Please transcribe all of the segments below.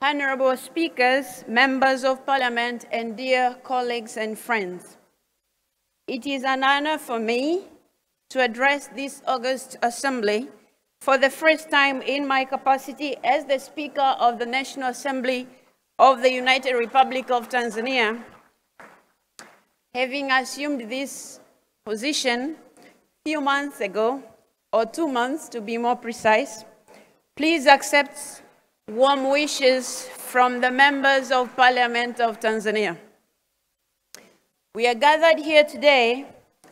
Honorable Speakers, Members of Parliament, and dear colleagues and friends, it is an honor for me to address this august assembly for the first time in my capacity as the Speaker of the National Assembly of the United Republic of Tanzania. Having assumed this position a few months ago, or 2 months to be more precise, please accept warm wishes from the members of Parliament of Tanzania. We are gathered here today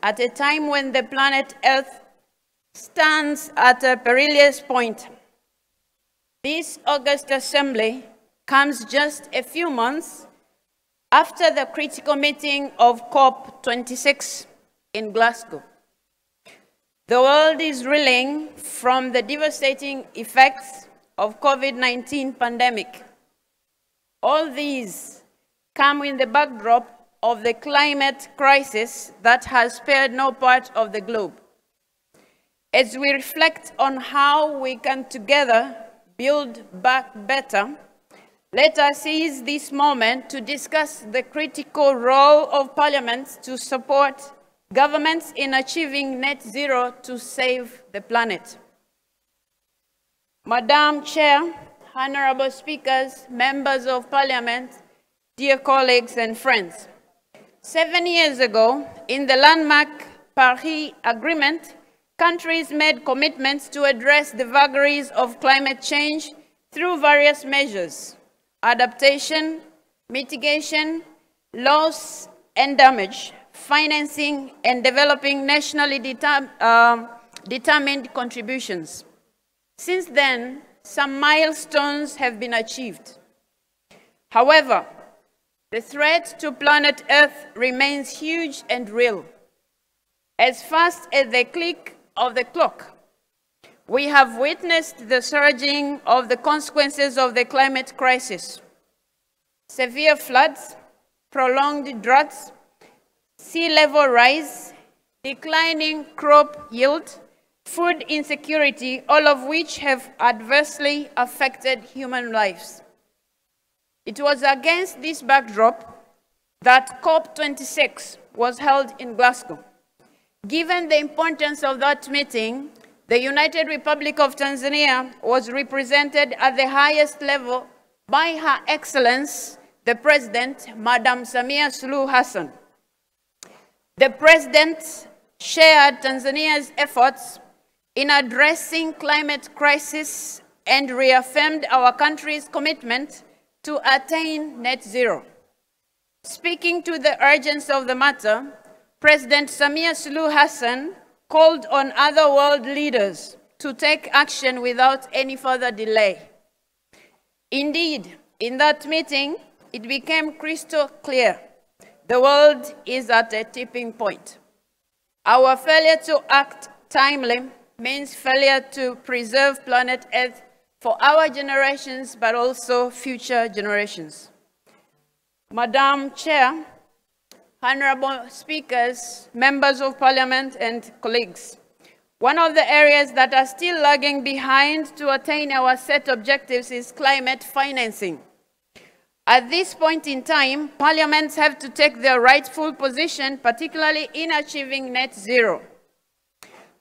at a time when the planet Earth stands at a perilous point. This August Assembly comes just a few months after the critical meeting of COP26 in Glasgow. The world is reeling from the devastating effects of COVID-19 pandemic. All these come in the backdrop of the climate crisis that has spared no part of the globe. As we reflect on how we can together build back better, let us seize this moment to discuss the critical role of parliaments to support governments in achieving net zero to save the planet. Madam Chair, Honorable Speakers, Members of Parliament, dear colleagues and friends, 7 years ago, in the landmark Paris Agreement, countries made commitments to address the vagaries of climate change through various measures: adaptation, mitigation, loss and damage, financing, and developing nationally determined contributions. Since then, some milestones have been achieved. However, the threat to planet Earth remains huge and real. As fast as the click of the clock, we have witnessed the surging of the consequences of the climate crisis: severe floods, prolonged droughts, sea level rise, declining crop yield, food insecurity, all of which have adversely affected human lives. It was against this backdrop that COP26 was held in Glasgow. Given the importance of that meeting, the United Republic of Tanzania was represented at the highest level by Her Excellency, the President, Madam Samia Suluhu Hassan. The President shared Tanzania's efforts in addressing climate crisis and reaffirmed our country's commitment to attain net zero. Speaking to the urgency of the matter, President Samia Suluhu Hassan called on other world leaders to take action without any further delay. Indeed, in that meeting, it became crystal clear: the world is at a tipping point. Our failure to act timely means failure to preserve planet Earth for our generations, but also future generations. Madam Chair, Honorable Speakers, Members of Parliament, and colleagues, one of the areas that are still lagging behind to attain our set objectives is climate financing. At this point in time, parliaments have to take their rightful position, particularly in achieving net zero.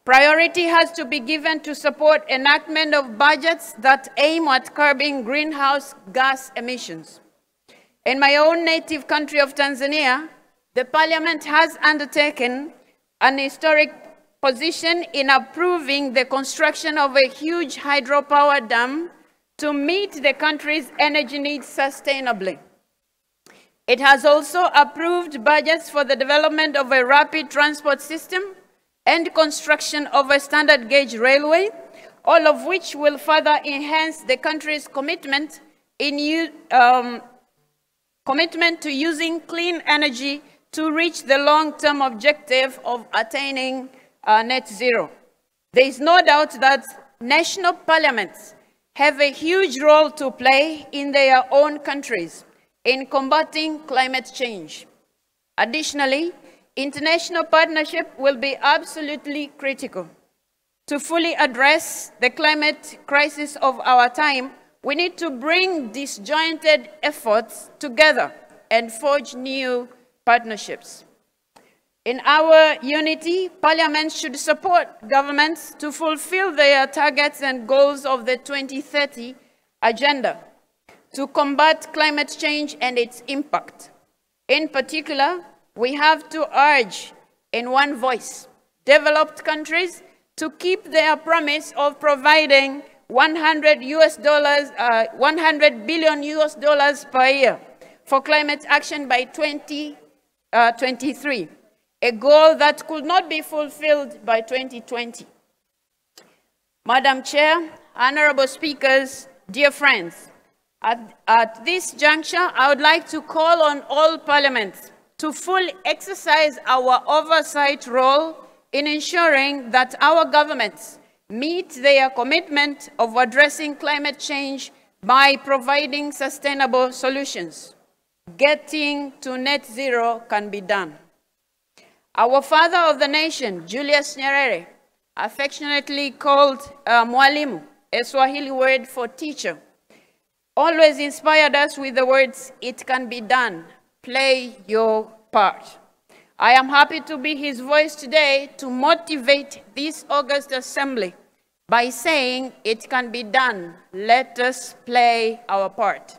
Priority has to be given to support enactment of budgets that aim at curbing greenhouse gas emissions. In my own native country of Tanzania, the Parliament has undertaken an historic position in approving the construction of a huge hydropower dam to meet the country's energy needs sustainably. It has also approved budgets for the development of a rapid transport system and construction of a standard gauge railway, all of which will further enhance the country's commitment to using clean energy to reach the long-term objective of attaining net zero. There is no doubt that national parliaments have a huge role to play in their own countries in combating climate change. Additionally, international partnership will be absolutely critical. To fully address the climate crisis of our time, we need to bring disjointed efforts together and forge new partnerships. In our unity, Parliament should support governments to fulfill their targets and goals of the 2030 agenda to combat climate change and its impact. In particular, we have to urge in one voice developed countries to keep their promise of providing $100 billion per year for climate action by 2023, a goal that could not be fulfilled by 2020. Madam Chair, honorable speakers, dear friends, at this juncture, I would like to call on all parliaments to fully exercise our oversight role in ensuring that our governments meet their commitment of addressing climate change by providing sustainable solutions. Getting to net zero can be done. Our father of the nation, Julius Nyerere, affectionately called Mwalimu, a Swahili word for teacher, always inspired us with the words, "It can be done, play your part." I am happy to be his voice today to motivate this August Assembly by saying, "It can be done, let us play our part."